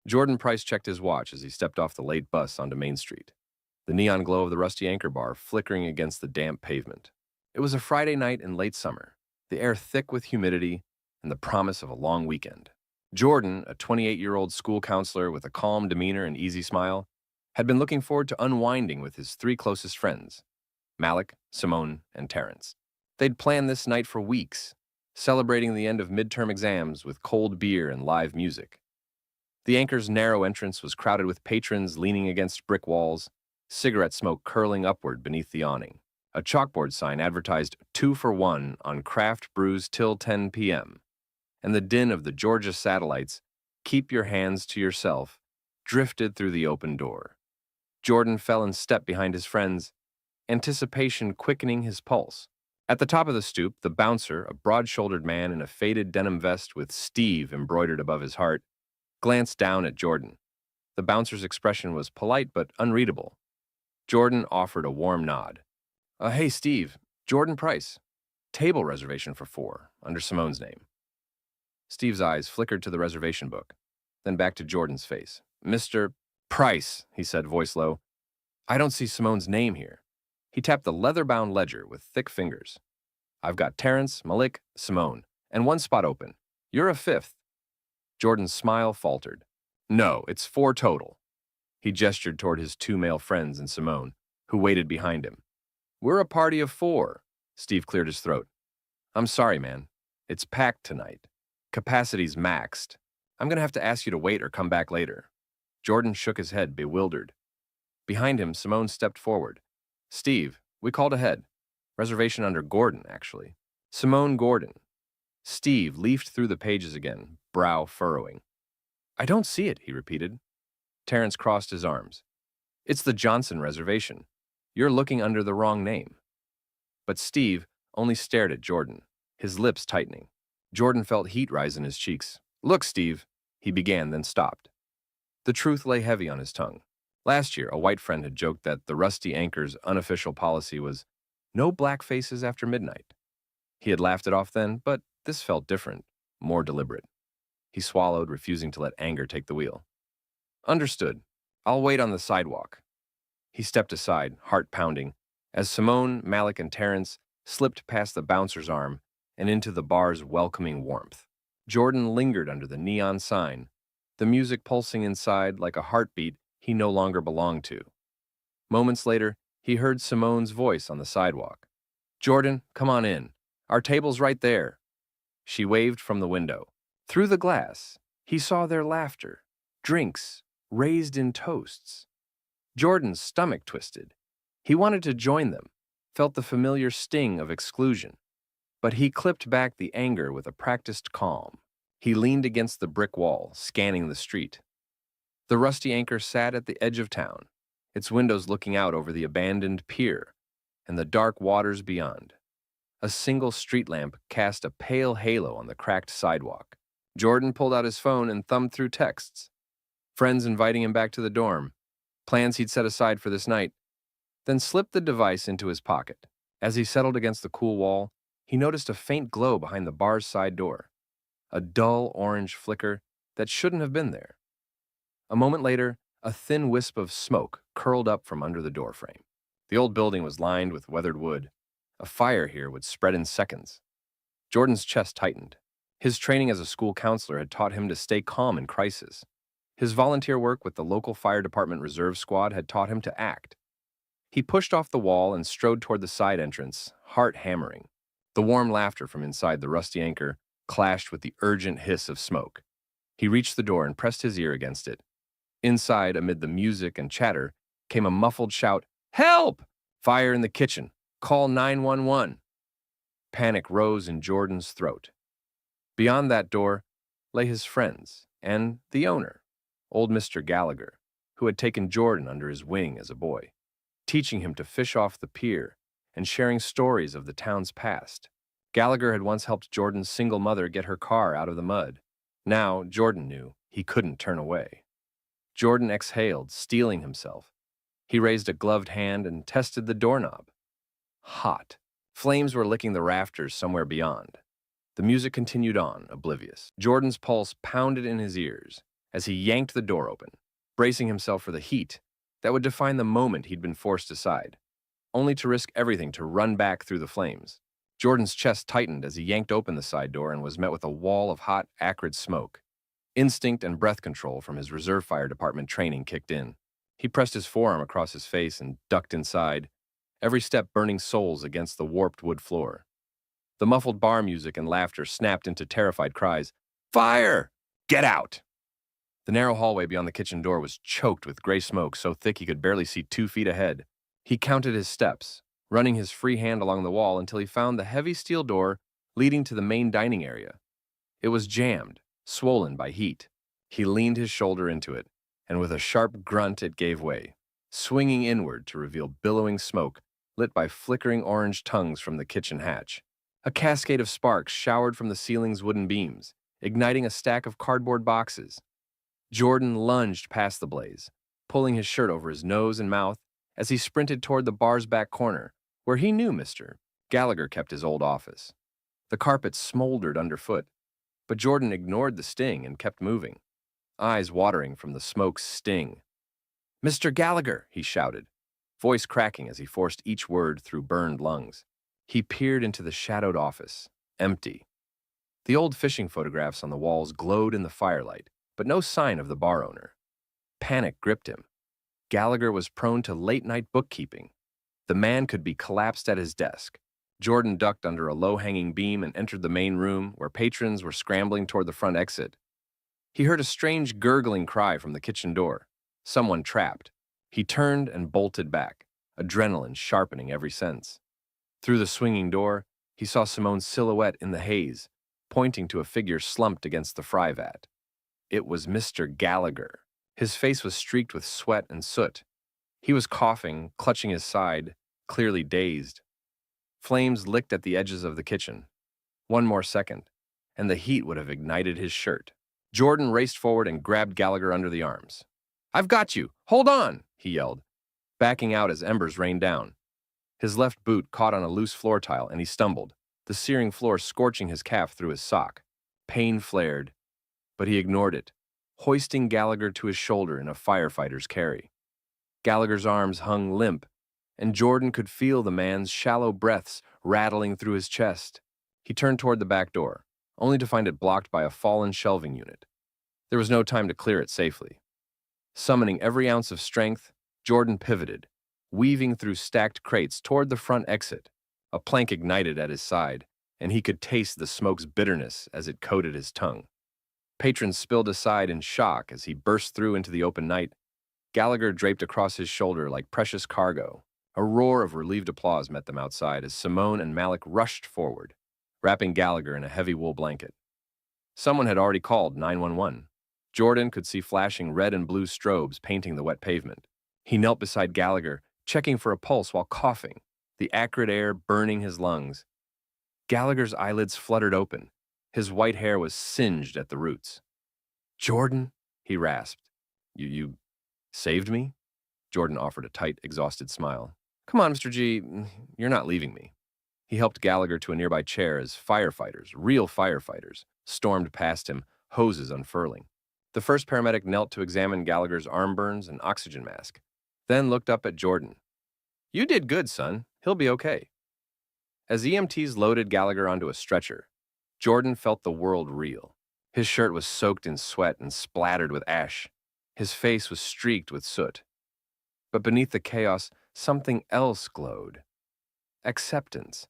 Jordan Price checked his watch as he stepped off the late bus onto Main Street, the neon glow of the Rusty Anchor bar flickering against the damp pavement. It was a Friday night in late summer, the air thick with humidity and the promise of a long weekend. Jordan, a 28-year-old school counselor with a calm demeanor and easy smile, had been looking forward to unwinding with his three closest friends, Malik, Simone, and Terrence. They'd planned this night for weeks, celebrating the end of midterm exams with cold beer and live music. The Anchor's narrow entrance was crowded with patrons leaning against brick walls, cigarette smoke curling upward beneath the awning. A chalkboard sign advertised 2 for 1 on craft brews till 10 p.m., and the din of the Georgia satellites, "Keep your hands to yourself," drifted through the open door. Jordan fell in step behind his friends, anticipation quickening his pulse. At the top of the stoop, the bouncer, a broad-shouldered man in a faded denim vest with Steve embroidered above his heart, glanced down at Jordan. The bouncer's expression was polite but unreadable. Jordan offered a warm nod. Hey, Steve, Jordan Price. Table reservation for 4, under Simone's name." Steve's eyes flickered to the reservation book, then back to Jordan's face. "Mr. Price," he said, voice low. "I don't see Simone's name here." He tapped the leather-bound ledger with thick fingers. "I've got Terrence, Malik, Simone, and one spot open. You're a 5th. Jordan's smile faltered. "No, it's 4 total." He gestured toward his 2 male friends and Simone, who waited behind him. "We're a party of 4. Steve cleared his throat. "I'm sorry, man. It's packed tonight. Capacity's maxed. I'm going to have to ask you to wait or come back later." Jordan shook his head, bewildered. Behind him, Simone stepped forward. "Steve, we called ahead. Reservation under Gordon, actually. Simone Gordon." Steve leafed through the pages again, brow furrowing. "I don't see it," he repeated. Terrence crossed his arms. "It's the Johnson reservation. You're looking under the wrong name." But Steve only stared at Jordan, his lips tightening. Jordan felt heat rise in his cheeks. "Look, Steve," he began, then stopped. The truth lay heavy on his tongue. Last year, a white friend had joked that the Rusty Anchor's unofficial policy was no black faces after midnight. He had laughed it off then, but this felt different, more deliberate. He swallowed, refusing to let anger take the wheel. "Understood. I'll wait on the sidewalk." He stepped aside, heart pounding, as Simone, Malik, and Terrence slipped past the bouncer's arm and into the bar's welcoming warmth. Jordan lingered under the neon sign, the music pulsing inside like a heartbeat he no longer belonged to. Moments later, he heard Simone's voice on the sidewalk. "Jordan, come on in. Our table's right there." She waved from the window. Through the glass, he saw their laughter, drinks, raised in toasts. Jordan's stomach twisted. He wanted to join them, felt the familiar sting of exclusion. But he clipped back the anger with a practiced calm. He leaned against the brick wall, scanning the street. The Rusty Anchor sat at the edge of town, its windows looking out over the abandoned pier and the dark waters beyond. A single street lamp cast a pale halo on the cracked sidewalk. Jordan pulled out his phone and thumbed through texts. Friends inviting him back to the dorm, plans he'd set aside for this night, then slipped the device into his pocket. As he settled against the cool wall, he noticed a faint glow behind the bar's side door, a dull orange flicker that shouldn't have been there. A moment later, a thin wisp of smoke curled up from under the doorframe. The old building was lined with weathered wood. A fire here would spread in seconds. Jordan's chest tightened. His training as a school counselor had taught him to stay calm in crisis. His volunteer work with the local fire department reserve squad had taught him to act. He pushed off the wall and strode toward the side entrance, heart hammering. The warm laughter from inside the Rusty Anchor clashed with the urgent hiss of smoke. He reached the door and pressed his ear against it. Inside, amid the music and chatter, came a muffled shout, "Help! Fire in the kitchen! Call 911!" Panic rose in Jordan's throat. Beyond that door lay his friends and the owner, old Mr. Gallagher, who had taken Jordan under his wing as a boy, teaching him to fish off the pier and sharing stories of the town's past. Gallagher had once helped Jordan's single mother get her car out of the mud. Now, Jordan knew he couldn't turn away. Jordan exhaled, steeling himself. He raised a gloved hand and tested the doorknob. Hot. Flames were licking the rafters somewhere beyond. The music continued on, oblivious. Jordan's pulse pounded in his ears. as he yanked the door open, bracing himself for the heat that would define the moment he'd been forced aside, only to risk everything to run back through the flames. Jordan's chest tightened as he yanked open the side door and was met with a wall of hot, acrid smoke. Instinct and breath control from his reserve fire department training kicked in. He pressed his forearm across his face and ducked inside, every step burning souls against the warped wood floor. The muffled bar music and laughter snapped into terrified cries. "Fire! Get out!" The narrow hallway beyond the kitchen door was choked with gray smoke so thick he could barely see 2 feet ahead. He counted his steps, running his free hand along the wall until he found the heavy steel door leading to the main dining area. It was jammed, swollen by heat. He leaned his shoulder into it, and with a sharp grunt it gave way, swinging inward to reveal billowing smoke lit by flickering orange tongues from the kitchen hatch. A cascade of sparks showered from the ceiling's wooden beams, igniting a stack of cardboard boxes. Jordan lunged past the blaze, pulling his shirt over his nose and mouth as he sprinted toward the bar's back corner, where he knew Mr. Gallagher kept his old office. The carpet smoldered underfoot, but Jordan ignored the sting and kept moving, eyes watering from the smoke's sting. "Mr. Gallagher," he shouted, voice cracking as he forced each word through burned lungs. He peered into the shadowed office, empty. The old fishing photographs on the walls glowed in the firelight, but no sign of the bar owner. Panic gripped him. Gallagher was prone to late-night bookkeeping. The man could be collapsed at his desk. Jordan ducked under a low-hanging beam and entered the main room, where patrons were scrambling toward the front exit. He heard a strange gurgling cry from the kitchen door. Someone trapped. He turned and bolted back, adrenaline sharpening every sense. Through the swinging door, he saw Simone's silhouette in the haze, pointing to a figure slumped against the fry vat. It was Mr. Gallagher. His face was streaked with sweat and soot. He was coughing, clutching his side, clearly dazed. Flames licked at the edges of the kitchen. One more second, and the heat would have ignited his shirt. Jordan raced forward and grabbed Gallagher under the arms. "I've got you! Hold on!" he yelled, backing out as embers rained down. His left boot caught on a loose floor tile and he stumbled, the searing floor scorching his calf through his sock. Pain flared, but he ignored it, hoisting Gallagher to his shoulder in a firefighter's carry. Gallagher's arms hung limp, and Jordan could feel the man's shallow breaths rattling through his chest. He turned toward the back door, only to find it blocked by a fallen shelving unit. There was no time to clear it safely. Summoning every ounce of strength, Jordan pivoted, weaving through stacked crates toward the front exit. A plank ignited at his side, and he could taste the smoke's bitterness as it coated his tongue. Patrons spilled aside in shock as he burst through into the open night, Gallagher draped across his shoulder like precious cargo. A roar of relieved applause met them outside as Simone and Malik rushed forward, wrapping Gallagher in a heavy wool blanket. Someone had already called 911. Jordan could see flashing red and blue strobes painting the wet pavement. He knelt beside Gallagher, checking for a pulse while coughing, the acrid air burning his lungs. Gallagher's eyelids fluttered open. His white hair was singed at the roots. "Jordan," he rasped. You saved me?" Jordan offered a tight, exhausted smile. "Come on, Mr. G, you're not leaving me." He helped Gallagher to a nearby chair as firefighters, real firefighters, stormed past him, hoses unfurling. The first paramedic knelt to examine Gallagher's arm burns and oxygen mask, then looked up at Jordan. "You did good, son. He'll be okay." As EMTs loaded Gallagher onto a stretcher, Jordan felt the world reel. His shirt was soaked in sweat and splattered with ash. His face was streaked with soot. But beneath the chaos, something else glowed. Acceptance.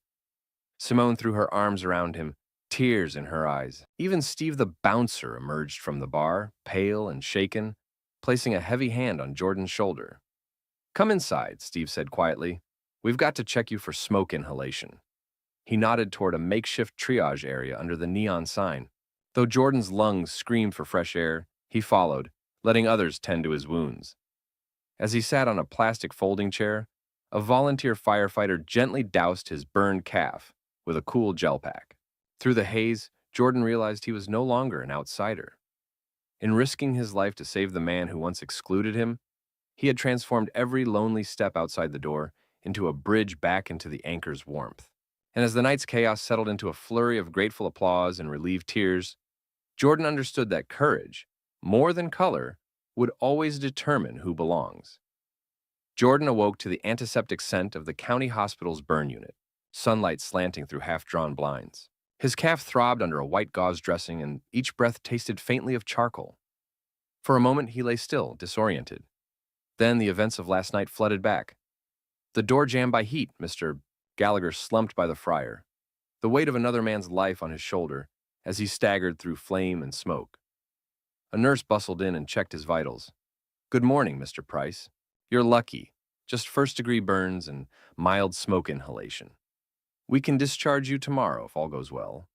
Simone threw her arms around him, tears in her eyes. Even Steve the bouncer emerged from the bar, pale and shaken, placing a heavy hand on Jordan's shoulder. "Come inside," Steve said quietly. "We've got to check you for smoke inhalation." He nodded toward a makeshift triage area under the neon sign. Though Jordan's lungs screamed for fresh air, he followed, letting others tend to his wounds. As he sat on a plastic folding chair, a volunteer firefighter gently doused his burned calf with a cool gel pack. Through the haze, Jordan realized he was no longer an outsider. In risking his life to save the man who once excluded him, he had transformed every lonely step outside the door into a bridge back into the anchor's warmth. And as the night's chaos settled into a flurry of grateful applause and relieved tears, Jordan understood that courage, more than color, would always determine who belongs. Jordan awoke to the antiseptic scent of the county hospital's burn unit, sunlight slanting through half-drawn blinds. His calf throbbed under a white gauze dressing, and each breath tasted faintly of charcoal. For a moment, he lay still, disoriented. Then the events of last night flooded back. The door jammed by heat, Mr. Gallagher slumped by the fryer, the weight of another man's life on his shoulder as he staggered through flame and smoke. A nurse bustled in and checked his vitals. "Good morning, Mr. Price. You're lucky. Just first-degree burns and mild smoke inhalation. We can discharge you tomorrow if all goes well."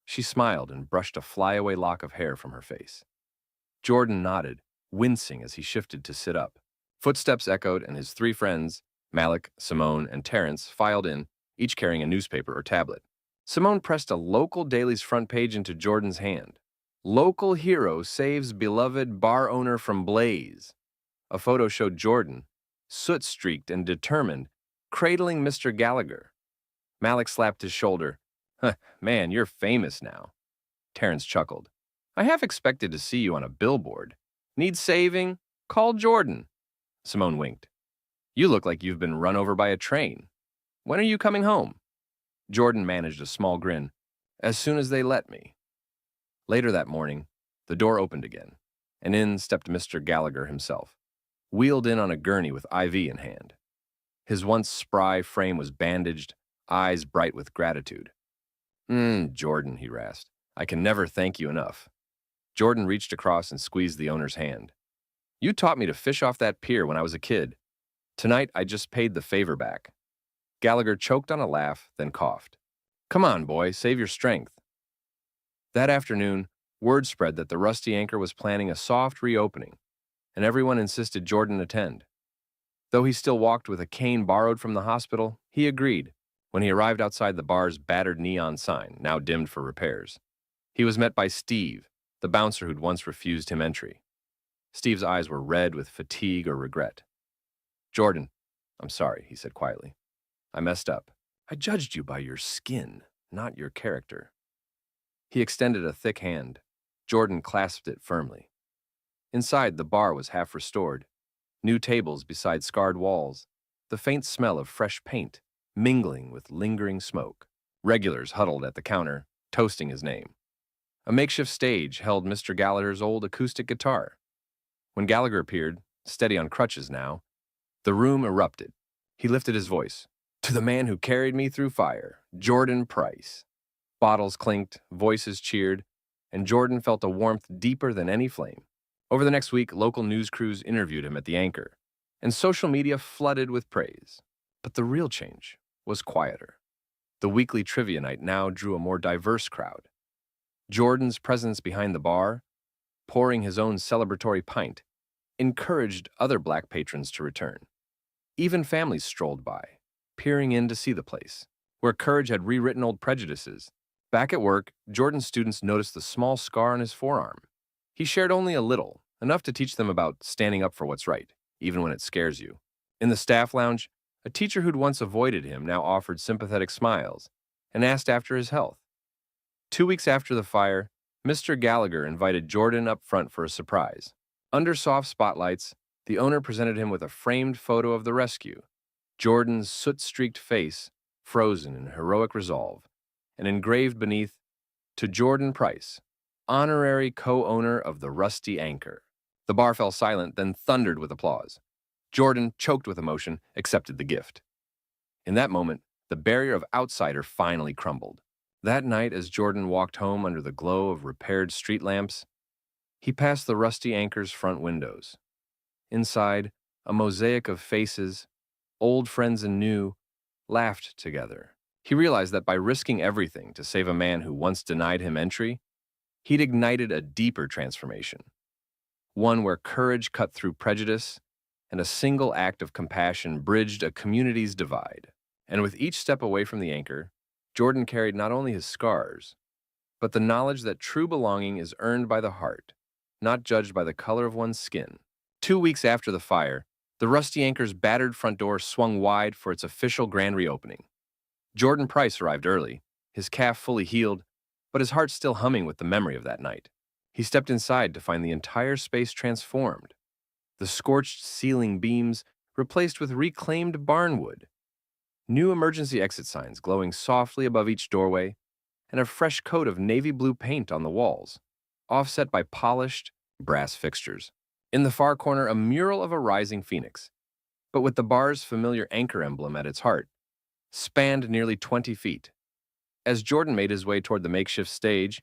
She smiled and brushed a flyaway lock of hair from her face. Jordan nodded, wincing as he shifted to sit up. Footsteps echoed, and his three friends, Malik, Simone, and Terrence, filed in, each carrying a newspaper or tablet. Simone pressed a local daily's front page into Jordan's hand. "Local hero saves beloved bar owner from blaze." A photo showed Jordan, soot-streaked and determined, cradling Mr. Gallagher. Malik slapped his shoulder. "Huh, man, you're famous now." Terrence chuckled. "I half expected to see you on a billboard. Need saving? Call Jordan." Simone winked. "You look like you've been run over by a train. When are you coming home?" Jordan managed a small grin. "As soon as they let me." Later that morning, the door opened again, and in stepped Mr. Gallagher himself, wheeled in on a gurney with IV in hand. His once spry frame was bandaged, eyes bright with gratitude. Jordan," he rasped. "I can never thank you enough." Jordan reached across and squeezed the owner's hand. "You taught me to fish off that pier when I was a kid. Tonight, I just paid the favor back." Gallagher choked on a laugh, then coughed. "Come on, boy, save your strength." That afternoon, word spread that the Rusty Anchor was planning a soft reopening, and everyone insisted Jordan attend. Though he still walked with a cane borrowed from the hospital, he agreed when he arrived outside the bar's battered neon sign, now dimmed for repairs. He was met by Steve, the bouncer who'd once refused him entry. Steve's eyes were red with fatigue or regret. "Jordan, I'm sorry," he said quietly. "I messed up. I judged you by your skin, not your character." He extended a thick hand. Jordan clasped it firmly. Inside, the bar was half restored. New tables beside scarred walls, the faint smell of fresh paint mingling with lingering smoke. Regulars huddled at the counter, toasting his name. A makeshift stage held Mr. Gallagher's old acoustic guitar. When Gallagher appeared, steady on crutches now, the room erupted. He lifted his voice. "To the man who carried me through fire, Jordan Price." Bottles clinked, voices cheered, and Jordan felt a warmth deeper than any flame. Over the next week, local news crews interviewed him at the Anchor, and social media flooded with praise. But the real change was quieter. The weekly trivia night now drew a more diverse crowd. Jordan's presence behind the bar, pouring his own celebratory pint, encouraged other black patrons to return. Even families strolled by, peering in to see the place, where courage had rewritten old prejudices. Back at work, Jordan's students noticed the small scar on his forearm. He shared only a little, enough to teach them about standing up for what's right, even when it scares you. In the staff lounge, a teacher who'd once avoided him now offered sympathetic smiles and asked after his health. 2 weeks after the fire, Mr. Gallagher invited Jordan up front for a surprise. Under soft spotlights, the owner presented him with a framed photo of the rescue, Jordan's soot-streaked face frozen in heroic resolve, and engraved beneath, "To Jordan Price, honorary co-owner of the Rusty Anchor." The bar fell silent, then thundered with applause. Jordan, choked with emotion, accepted the gift. In that moment, the barrier of outsider finally crumbled. That night, as Jordan walked home under the glow of repaired street lamps, he passed the Rusty Anchor's front windows. Inside, a mosaic of faces, old friends and new, laughed together. He realized that by risking everything to save a man who once denied him entry, he'd ignited a deeper transformation. One where courage cut through prejudice and a single act of compassion bridged a community's divide. And with each step away from the Anchor, Jordan carried not only his scars, but the knowledge that true belonging is earned by the heart, not judged by the color of one's skin. 2 weeks after the fire, the Rusty Anchor's battered front door swung wide for its official grand reopening. Jordan Price arrived early, his calf fully healed, but his heart still humming with the memory of that night. He stepped inside to find the entire space transformed, the scorched ceiling beams replaced with reclaimed barnwood, new emergency exit signs glowing softly above each doorway, and a fresh coat of navy blue paint on the walls, offset by polished brass fixtures. In the far corner, a mural of a rising phoenix, but with the bar's familiar anchor emblem at its heart, spanned nearly 20 feet. As Jordan made his way toward the makeshift stage,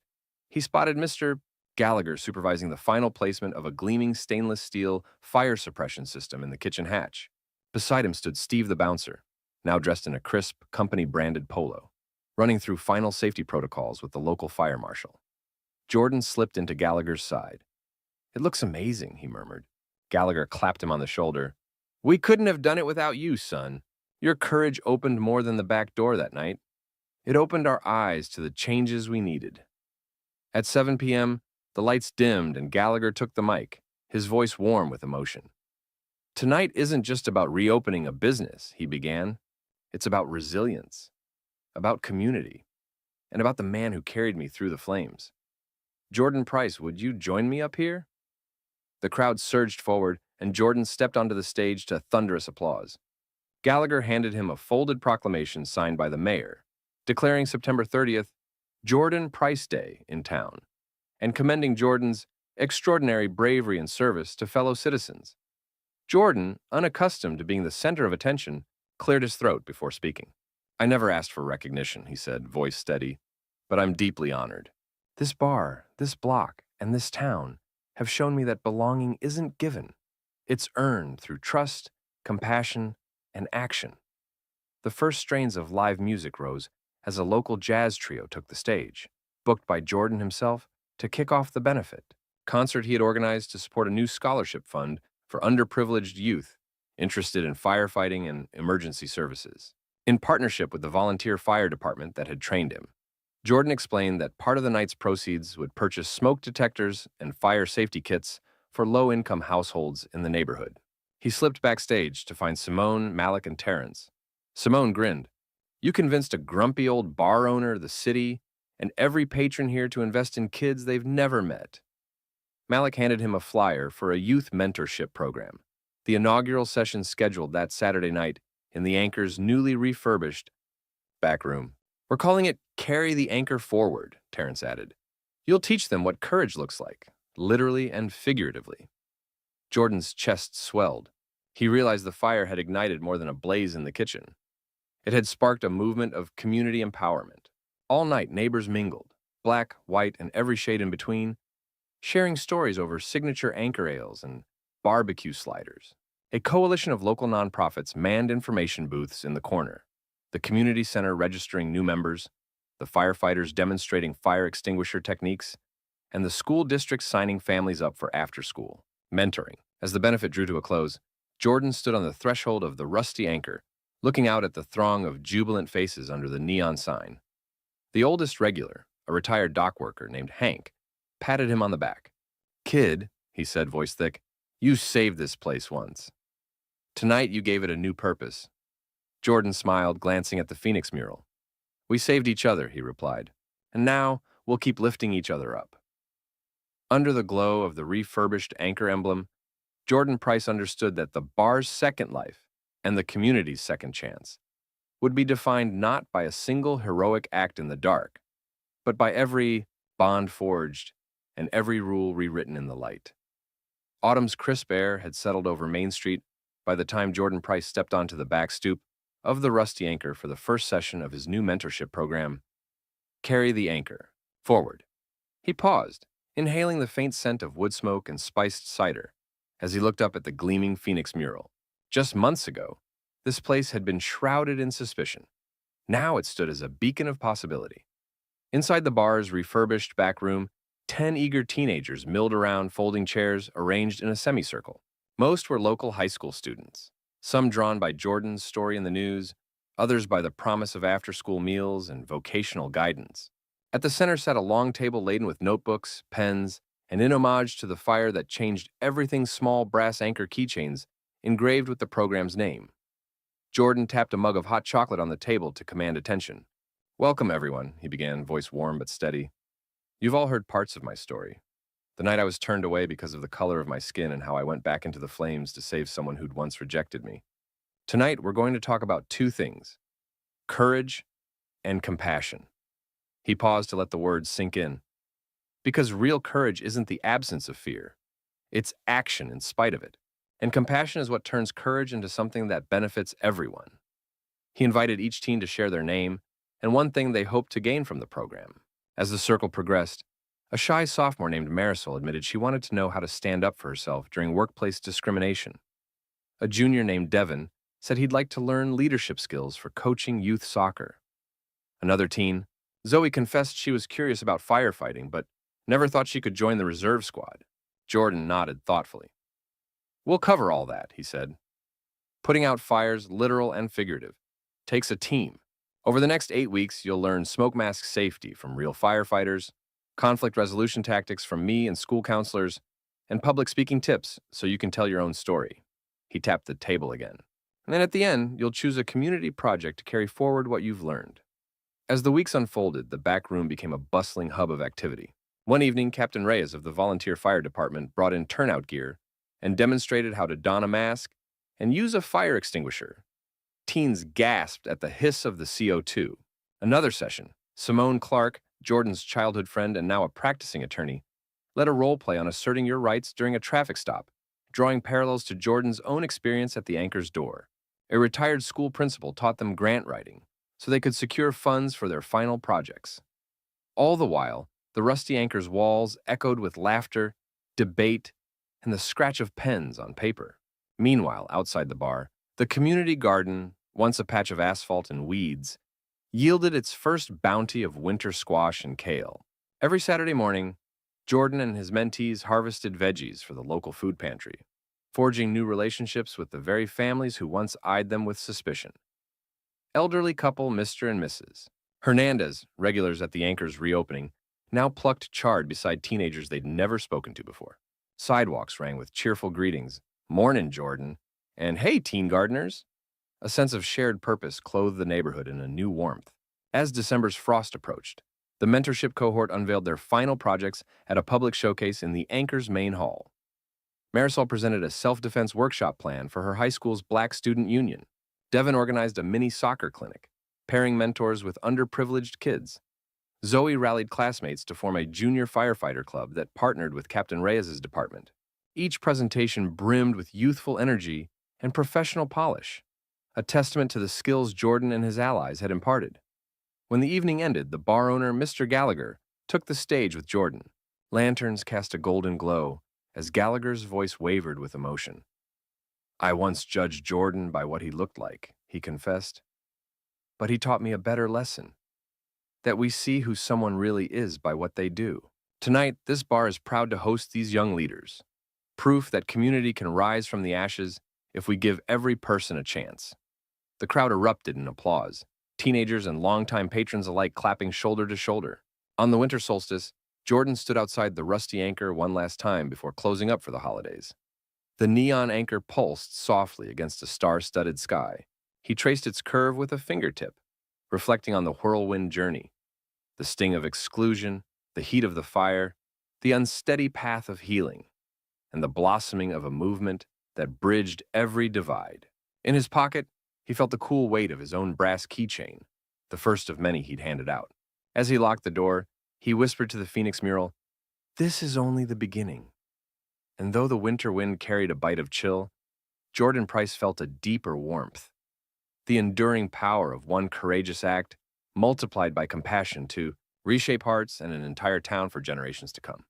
he spotted Mr. Gallagher supervising the final placement of a gleaming stainless steel fire suppression system in the kitchen hatch. Beside him stood Steve the bouncer, now dressed in a crisp, company-branded polo, running through final safety protocols with the local fire marshal. Jordan slipped into Gallagher's side. "It looks amazing," he murmured. Gallagher clapped him on the shoulder. "We couldn't have done it without you, son. Your courage opened more than the back door that night. It opened our eyes to the changes we needed." At 7 p.m., the lights dimmed and Gallagher took the mic, his voice warm with emotion. "Tonight isn't just about reopening a business," he began. "It's about resilience, about community, and about the man who carried me through the flames. Jordan Price, would you join me up here?" The crowd surged forward, and Jordan stepped onto the stage to thunderous applause. Gallagher handed him a folded proclamation signed by the mayor, declaring September 30th Jordan Price Day in town, and commending Jordan's extraordinary bravery and service to fellow citizens. Jordan, unaccustomed to being the center of attention, cleared his throat before speaking. "I never asked for recognition," he said, voice steady, "but I'm deeply honored. This bar, this block, and this town have shown me that belonging isn't given. It's earned through trust, compassion, and action." The first strains of live music rose as a local jazz trio took the stage, booked by Jordan himself to kick off the benefit concert he had organized to support a new scholarship fund for underprivileged youth interested in firefighting and emergency services. In partnership with the volunteer fire department that had trained him, Jordan explained that part of the night's proceeds would purchase smoke detectors and fire safety kits for low-income households in the neighborhood. He slipped backstage to find Simone, Malik, and Terrence. Simone grinned. "You convinced a grumpy old bar owner, the city, and every patron here to invest in kids they've never met." Malik handed him a flyer for a youth mentorship program, the inaugural session scheduled that Saturday night in the Anchor's newly refurbished back room. "We're calling it Carry the Anchor Forward," Terrence added. "You'll teach them what courage looks like, literally and figuratively." Jordan's chest swelled. He realized the fire had ignited more than a blaze in the kitchen. It had sparked a movement of community empowerment. All night, neighbors mingled, black, white, and every shade in between, sharing stories over signature Anchor ales and barbecue sliders. A coalition of local nonprofits manned information booths in the corner, the community center registering new members, the firefighters demonstrating fire extinguisher techniques, and the school district signing families up for after-school mentoring. As the benefit drew to a close, Jordan stood on the threshold of the rusty Anchor, looking out at the throng of jubilant faces under the neon sign. The oldest regular, a retired dock worker named Hank, patted him on the back. "Kid," he said, voice thick, "you saved this place once. Tonight you gave it a new purpose." Jordan smiled, glancing at the Phoenix mural. "We saved each other," he replied, "and now we'll keep lifting each other up." Under the glow of the refurbished Anchor emblem, Jordan Price understood that the bar's second life and the community's second chance would be defined not by a single heroic act in the dark, but by every bond forged and every rule rewritten in the light. Autumn's crisp air had settled over Main Street by the time Jordan Price stepped onto the back stoop of the Rusty Anchor for the first session of his new mentorship program, Carry the Anchor Forward. He paused, inhaling the faint scent of wood smoke and spiced cider as he looked up at the gleaming Phoenix mural. Just months ago, this place had been shrouded in suspicion. Now it stood as a beacon of possibility. Inside the bar's refurbished back room, 10 eager teenagers milled around folding chairs arranged in a semicircle. Most were local high school students, some drawn by Jordan's story in the news, others by the promise of after-school meals and vocational guidance. At the center sat a long table laden with notebooks, pens, and in homage to the fire that changed everything, small brass Anchor keychains engraved with the program's name. Jordan tapped a mug of hot chocolate on the table to command attention. "Welcome, everyone," he began, voice warm but steady. "You've all heard parts of my story. The night I was turned away because of the color of my skin and how I went back into the flames to save someone who'd once rejected me. Tonight, we're going to talk about two things: courage and compassion. He paused to let the words sink in. Because real courage isn't the absence of fear, it's action in spite of it. And compassion is what turns courage into something that benefits everyone. He invited each teen to share their name and one thing they hoped to gain from the program. As the circle progressed, a shy sophomore named Marisol admitted she wanted to know how to stand up for herself during workplace discrimination. A junior named Devin said he'd like to learn leadership skills for coaching youth soccer. Another teen, Zoe, confessed she was curious about firefighting but never thought she could join the reserve squad. Jordan nodded thoughtfully. "We'll cover all that," he said. "Putting out fires, literal and figurative, takes a team. Over the next 8 weeks, you'll learn smoke mask safety from real firefighters, conflict resolution tactics from me and school counselors, and public speaking tips so you can tell your own story." He tapped the table again. "And then at the end, you'll choose a community project to carry forward what you've learned." As the weeks unfolded, the back room became a bustling hub of activity. One evening, Captain Reyes of the volunteer fire department brought in turnout gear and demonstrated how to don a mask and use a fire extinguisher. Teens gasped at the hiss of the CO2. Another session, Simone Clark, Jordan's childhood friend and now a practicing attorney, led a role play on asserting your rights during a traffic stop, drawing parallels to Jordan's own experience at the Anchor's door. A retired school principal taught them grant writing so they could secure funds for their final projects. All the while, the rusty Anchor's walls echoed with laughter, debate, and the scratch of pens on paper. Meanwhile, outside the bar, the community garden, once a patch of asphalt and weeds, yielded its first bounty of winter squash and kale. Every Saturday morning, Jordan and his mentees harvested veggies for the local food pantry, forging new relationships with the very families who once eyed them with suspicion. Elderly couple Mr. and Mrs. Hernandez, regulars at the Anchor's reopening, now plucked chard beside teenagers they'd never spoken to before. Sidewalks rang with cheerful greetings, "Mornin', Jordan," and "Hey, teen gardeners." A sense of shared purpose clothed the neighborhood in a new warmth. As December's frost approached, the mentorship cohort unveiled their final projects at a public showcase in the Anchor's main hall. Marisol presented a self-defense workshop plan for her high school's Black Student Union. Devin organized a mini soccer clinic, pairing mentors with underprivileged kids. Zoe rallied classmates to form a junior firefighter club that partnered with Captain Reyes's department. Each presentation brimmed with youthful energy and professional polish, a testament to the skills Jordan and his allies had imparted. When the evening ended, the bar owner, Mr. Gallagher, took the stage with Jordan. Lanterns cast a golden glow as Gallagher's voice wavered with emotion. "I once judged Jordan by what he looked like," he confessed. "But he taught me a better lesson, that we see who someone really is by what they do." Tonight, this bar is proud to host these young leaders, proof that community can rise from the ashes if we give every person a chance. The crowd erupted in applause, teenagers and longtime patrons alike clapping shoulder to shoulder. On the winter solstice, Jordan stood outside the rusty Anchor one last time before closing up for the holidays. The neon anchor pulsed softly against a star-studded sky. He traced its curve with a fingertip, reflecting on the whirlwind journey, the sting of exclusion, the heat of the fire, the unsteady path of healing, and the blossoming of a movement that bridged every divide. In his pocket, he felt the cool weight of his own brass keychain, the first of many he'd handed out. As he locked the door, he whispered to the Phoenix mural, "This is only the beginning." And though the winter wind carried a bite of chill, Jordan Price felt a deeper warmth, the enduring power of one courageous act multiplied by compassion to reshape hearts and an entire town for generations to come.